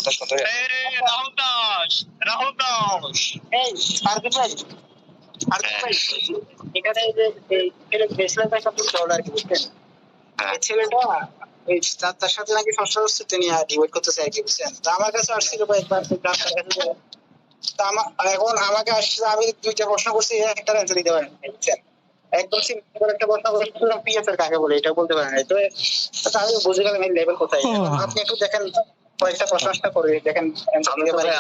কথা শুনতে রাহুল দাস, রাহুল দাস, এই ফারদিন ভাই, ফারদিন ভাই, এখানে এই যে বেসমেন্ট ভাই সব কিছু আর কি বুঝছেন, এই ছেলেটা ওই তার সাথে নাকি সবসময় তিনি ডিবেট করতেছে আর কি বুঝছেন। তো আমার কাছে আসছিল ভাই একবার, তা এখন আমাকে আসছে, আমি দুইটা প্রশ্ন করছি, একটা অ্যান্সার দিতে পারেন বুঝছেন। একদম সিম্পল একটা প্রশ্ন করছিলাম, পিএসআর কাকে বলে এটা বলতে পারেন। তো আমি বুঝে গেলাম এই লেভেল কোথায়। আপনি একটু দেখেন, কয়েকটা প্রশ্ন করে দেখেন।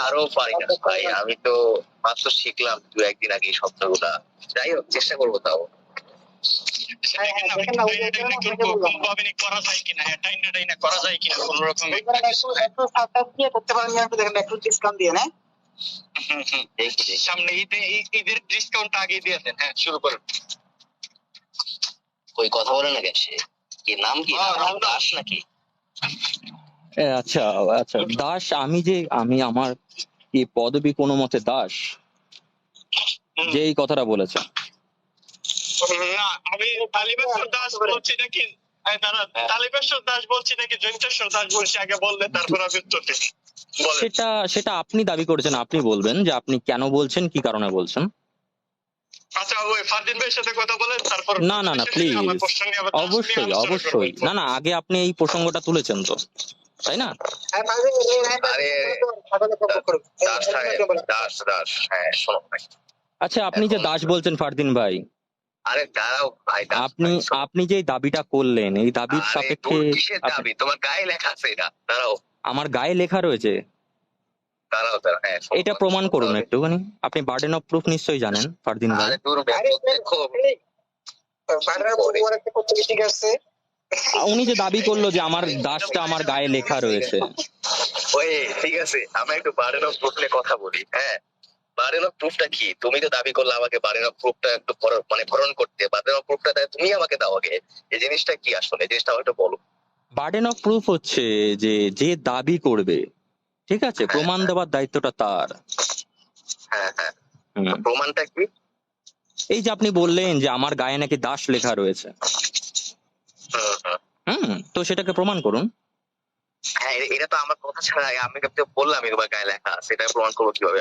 আরো পারি না ভাই, আমি তো মাত্র শিখলাম 2-1 দিন আগে এই শব্দগুলা। যাই হোক, চেষ্টা করবো তাও। করা যায় কিনা, করা যায় কিনা কোন রকম করতে পারেন, দেখেন একটু ডিসকাউন্ট দিয়ে না। সামনে ঈদের ডিসকাউন্ট আগে দিয়ে দেন। হ্যাঁ, শুরু করুন। ওই কথা বলে না কেন, সে কি নাম, কি দাস নাকি? আচ্ছা আচ্ছা, দাস। আমি আমার কি পদবী কোনো মতে দাস, যে এই কথাটা বলেছে? না, আমি তালিবেশ্বর দাস বলছি নাকি, তালিবেশ্বর দাস বলছি নাকি জয়ন্তেশ্বর দাস বলছি, আগে বললে তারপর আমি উত্তর দিই। সেটা আপনি দাবি করেছেন, আপনি বলবেন যে আপনি কেন বলছেন, কি কারণে বলছেন। আচ্ছা, ওই ফারদিন ভাইয়ের সাথে কথা বলেন তারপর। না না না, প্লিজ, অবশ্যই অবশ্যই, না না, আগে আপনি এই প্রসঙ্গটা তুলেছেন তো, তাই না? আচ্ছা, আপনি যে দাস বলছেন ফারদিন ভাই, আরে দাঁড়াও ভাই, আপনি যে দাবিটা করলেন, এই দাবির সাপেক্ষে তোমার গায়ে লেখা আছে এটা, দাঁড়াও। আমার গায়ে লেখা রয়েছে? দাঁড়াও, এটা প্রমাণ করুন একটুখানি। আপনি বার্ডেন অফ প্রুফ নিশ্চয়ই জানেন ফারদিন ভাই। উনি যে দাবি করলো যে আমার দাসটা আমার গায়ে লেখা রয়েছে, ওই ঠিক আছে, আমরা একটু বার্ডেন অফ প্রুফ নিয়ে কথা বলি। হ্যাঁ, বার্ডেন অফ প্রুফটা কি? তুমি তো দাবি করলে আমাকে বার্ডেন অফ প্রুফটা একটু ভরণ করতে। বার্ডেন অফ প্রুফটা তুমি আমাকে দাও আগে। এই জিনিসটা কি আসলে, এই জিনিসটা আমাকে বলো। বার্ডেন অফ প্রুফ হচ্ছে যে দাবি করবে, ঠিক আছে, প্রমাণ দেওয়ার দায়িত্বটা তার। হ্যাঁ হ্যাঁ, প্রমাণটা কি? এই যে আপনি বললেন যে আমার গায়ে নাকি দাস লেখা রয়েছে, তো সেটাকে প্রমাণ করুন। হ্যাঁ, এটা তো আমার কথা ছাড়া আমি বললাম তোমার গায়ে লেখা আছে, এটা প্রমাণ করবো কিভাবে?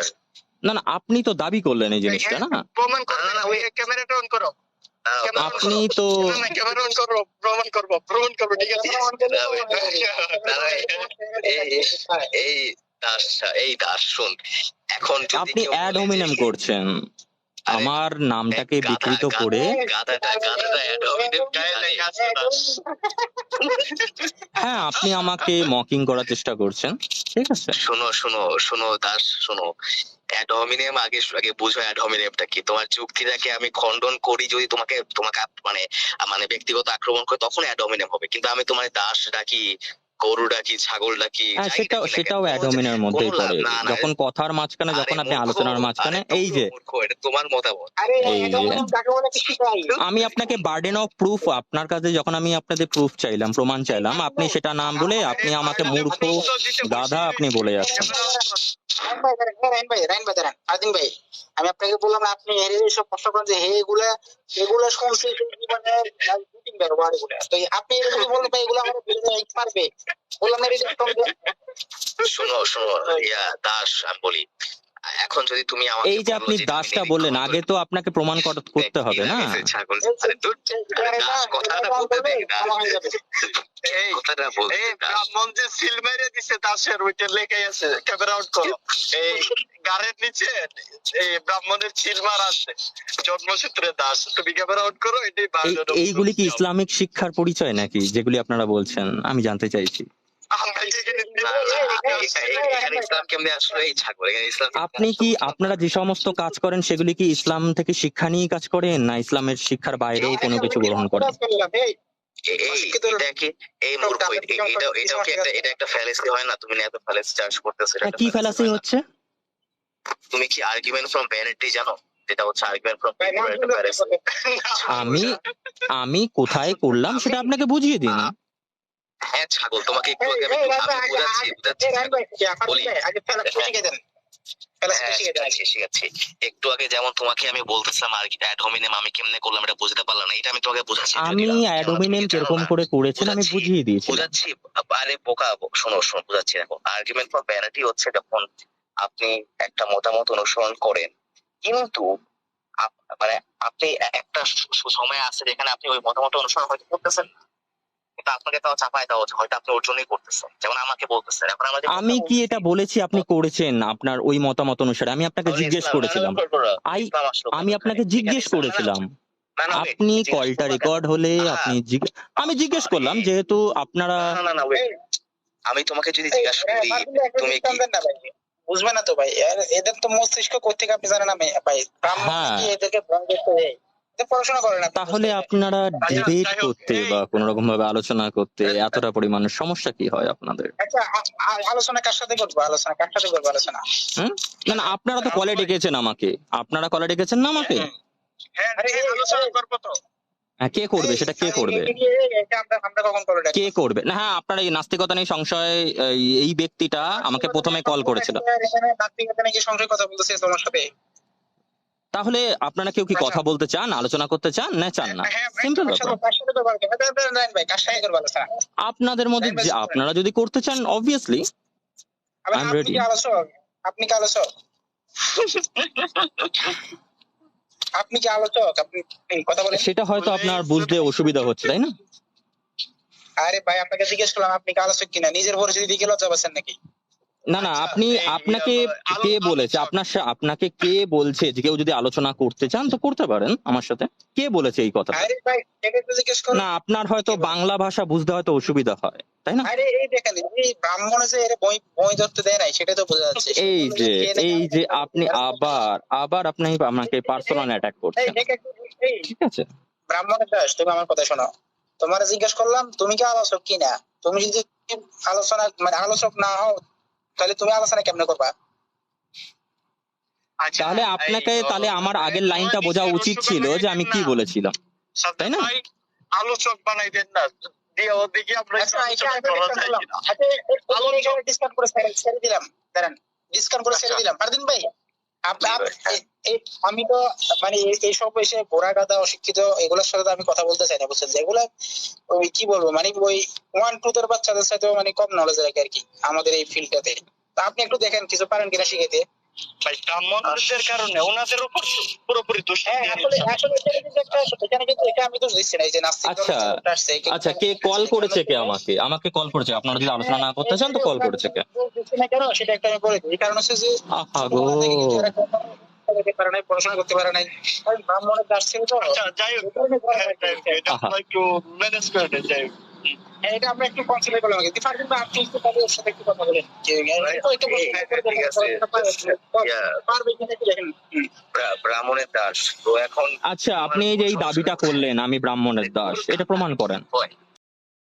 না না, আপনি তো দাবি করলেন এই জিনিসটা, না? প্রমাণ করো না, ওই ক্যামেরাটা অন করো। আপনি তো ক্যামেরা অন করো, প্রমাণ করবো, ঠিক আছে? এই দাস শুন, এখন আপনি অ্যাড হোমিনেম করছেন, আমার নামটাকে বিকৃত করে। হ্যাঁ, আপনি আমাকে মকিং করার চেষ্টা করছেন, ঠিক আছে? শোনো দাস, শোনো। অ্যাড হোমিনেম আগে বুঝো, অ্যাড হোমিনেমটা কি। তোমার যুক্তিটাকে আমি খণ্ডন করি, যদি তোমাকে মানে ব্যক্তিগত আক্রমণ করে, তখন অ্যাড হোমিনেম হবে। কিন্তু আমি তোমার দাস ডাকি, গরু ডাকি, ছাগল ডাকি, সেটাও অ্যাড হোমিনেমের মধ্যেই পড়ে। যখন কথার মাঝখানে, যখন আপনি আলোচনার মাঝখানে, এই যে তোমার মতামত, আমি আপনাকে বার্ডেন অফ প্রুফ, আপনার কাছে যখন আমি আপনাদের প্রুফ চাইলাম, প্রমাণ চাইলাম, আপনি সেটা নাম বলে আপনি আমাকে মূর্খ, গাধা আপনি বলে যাচ্ছেন। আমি আপনাকে বললাম না, আপনি সব প্রশ্ন করেন যে এগুলা শুনছি আপনি বললেন এগুলো আমার পারবে, বললাম শোনো দাস, আমি বলি, এখন যদি তুমি এই যে আপনি দাসটা বললেন, আগে তো আপনাকে প্রমাণ করতে হবে না? ব্রাহ্মণ যে সিল মেরে দিছে দাসের, ওইটা লেখাই আছে, ক্যামেরা আউট করো। এই গাড়ির নিচে এই ব্রাহ্মণের সিল মারা আছে, জন্মসূত্রে দাস। তুমি ক্যামেরা আউট করো। এইগুলি কি ইসলামিক শিক্ষার পরিচয় নাকি, যেগুলি আপনারা বলছেন? আমি জানতে চাইছি। আপনারা যে সমস্ত কাজ করেন, সেগুলি কি ইসলাম থেকে শিক্ষা নিয়ে কাজ করেন, না ইসলামের শিক্ষার বাইরেও কোনো কিছু গ্রহণ করেন? কি ফ্যালাসি হচ্ছে? তুমি কি আর্গুমেন্ট ফ্রম ভ্যানিটি জানো? যেটা হচ্ছে আর্গুমেন্ট ফ্রম আমি কোথায় করলাম সেটা আপনাকে বুঝিয়ে দিন। হ্যাঁ ছাগল, তোমাকে একটু আমি বোঝাচ্ছি। ফেলাসফি শিখে দেন। শিখাচ্ছি। একটু আগে যেমন তোমাকে আমি বলতেছিলাম আর কি অ্যাড হোমিনেম আমি কেমনে করলাম এটা বুঝতে পারলাম না, এটা আমি তোমাকে বুঝাচ্ছি। আমি অ্যাড হোমিনেম কিরকম করে করেছেন আমি বুঝিয়ে দিয়েছি। বুঝাচ্ছি। আরে বোকা, শোনো বুঝাচ্ছি। দেখো, আর্গুমেন্ট ফর ভ্যানিটি হচ্ছে যখন আপনি একটা মতামত অনুসরণ করেন, কিন্তু মানে আপনি একটা সময় আছে যেখানে আপনি ওই মতামত অনুসরণ হয়তো করতেছেন, কিন্তু আপনাকে তাও চাপায় দেওয়া হচ্ছে, হয়তো আপনি ওর জন্যই করতেছেন, যেমন আমাকে বলতেছেন। এখন আমি কি এটা বলেছি আপনি করেছেন আপনার ওই মতামত অনুসারে? আমি আপনাকে জিজ্ঞেস করেছিলাম, আমি আপনাকে জিজ্ঞেস করেছিলাম, আপনি কলটা রেকর্ড হলে আপনি আমি জিজ্ঞেস করলাম যেহেতু আপনারা আমি তোমাকে যদি জিজ্ঞাসা করি তুমি কি বুঝবে না তো ভাই, এদের তো মস্তিষ্ক কোথেকে আপনি জানেন না ভাই, ব্রাহ্মণ এদেরকে ভ্রম করতে দেয়, পড়াশোনা করে না। তাহলে আপনারা ডিবেট করতে বা কোন রকম ভাবে আলোচনা করতে এতটা পরিমাণের সমস্যা কি হয় আপনাদের? আচ্ছা, আলোচনা কার সাথে করবো? আলোচনা কার সাথে করবো? আলোচনা না না, আপনারা তো কলে ডেকেছেন আমাকে, আপনারা কলে ডেকেছেন না আমাকে? হ্যাঁ, আলোচনা করবো তো। কে করবে সেটা? কে করবে? কে করবে না? হ্যাঁ, আপনার এই নাস্তিকতা নিয়ে সংশয়, এই ব্যক্তিটা আমাকে প্রথমে কল করেছিল। তাহলে আপনারা কেউ কি কথা বলতে চান, আলোচনা করতে চান না চান না? সিম্পল ব্যাপার। আপনাদের মধ্যে আপনারা যদি করতে চান অবভিয়াসলি আই এম রেডি। আপনি কি আলোচক? আপনি কি আলোচক? আপনি কথা বলেন। সেটা হয়তো আপনার বুঝতে অসুবিধা হচ্ছে, তাই না? আরে ভাই, আপনাকে জিজ্ঞেস করলাম আপনি কি আলোচক কিনা, নিজের পরিচয় দিকে লজ্জা পাচ্ছেন নাকি? না না, আপনি আপনাকে কে বলেছে? আপনাকে কে বলছে যে কেউ যদি আলোচনা করতে চান তো করতে পারেন আমার সাথে? কে বলেছে এই কথা? আরে ভাই, এটা তো জিজ্ঞেস করুন না, আপনার হয়তো বাংলা ভাষা বুঝতে হয়তো অসুবিধা হয়, তাই না? আরে এই দেখেন, এই ব্রাহ্মণে যে এর বই ধরতে দেয় নাই সেটা তো বোঝা যাচ্ছে। এই যে আপনি আবার আপনি আমাকে পার্সোনাল অ্যাটাক করছেন, ঠিক আছে? ব্রাহ্মণের দাস, তুমি আমার কথা শোনো। তোমার জিজ্ঞেস করলাম তুমি কি আলোচক কিনা। তুমি যদি আলোচনা মানে আলোচক না হও তাহলে তুমি আলোচনা কেমনে করবা? তাহলে আমার আগের লাইনটা বোঝা উচিত ছিল যে আমি কি বলেছিলাম, তাই না? আলোচক বানাই দেন না, দিয়ে ওদিকে আমরা ডিসকাউন্ট করে ছেড়ে দিলাম। দাঁড়ান, ডিসকাউন্ট করে ছেড়ে দিলাম। পারদিন ভাই, আমি তো মানে এইসব এসে ঘোড়া গাদা অশিক্ষিত এগুলোর সাথে আমি কথা বলতে চাই না, বুঝছেন? যেগুলো ওই কি বলবো মানে ওই 1-2 এর বাচ্চাদের সাথে মানে কম নলেজ রাখে আর কি আমাদের এই ফিল্ডটাতে। তা আপনি একটু দেখেন কিছু পারেন কিনা শিখাইতে। ভাই ব্রাহ্মণদের কারণে ওনাদের উপর পুরোপুরি দোষ। এখানে কিন্তু এটা আমি দোষ দিচ্ছি না, এই যে আচ্ছা, কে কল করেছে? কে আমাকে কল করেছে? আপনারা যদি আলোচনা না করতে চান তো কল করেছে কে? সেটা একটা আমি বলে দিই। এই কারণ হচ্ছে যে পড়াশোনা করতে পারে নাই, ব্রাহ্মণের দাস ছিল তো। যাই হোক, একটু ম্যানেজ করে দেন। যাই হোক, এটা আমরা একটু কনসিডার করলাম। আপনি একটু তাহলে ওর সাথে একটু কথা বলেন। ব্রাহ্মণের দাস তো এখন। আচ্ছা, আপনি এই যে এই দাবিটা করলেন আমি ব্রাহ্মণের দাস, এটা প্রমাণ করেন।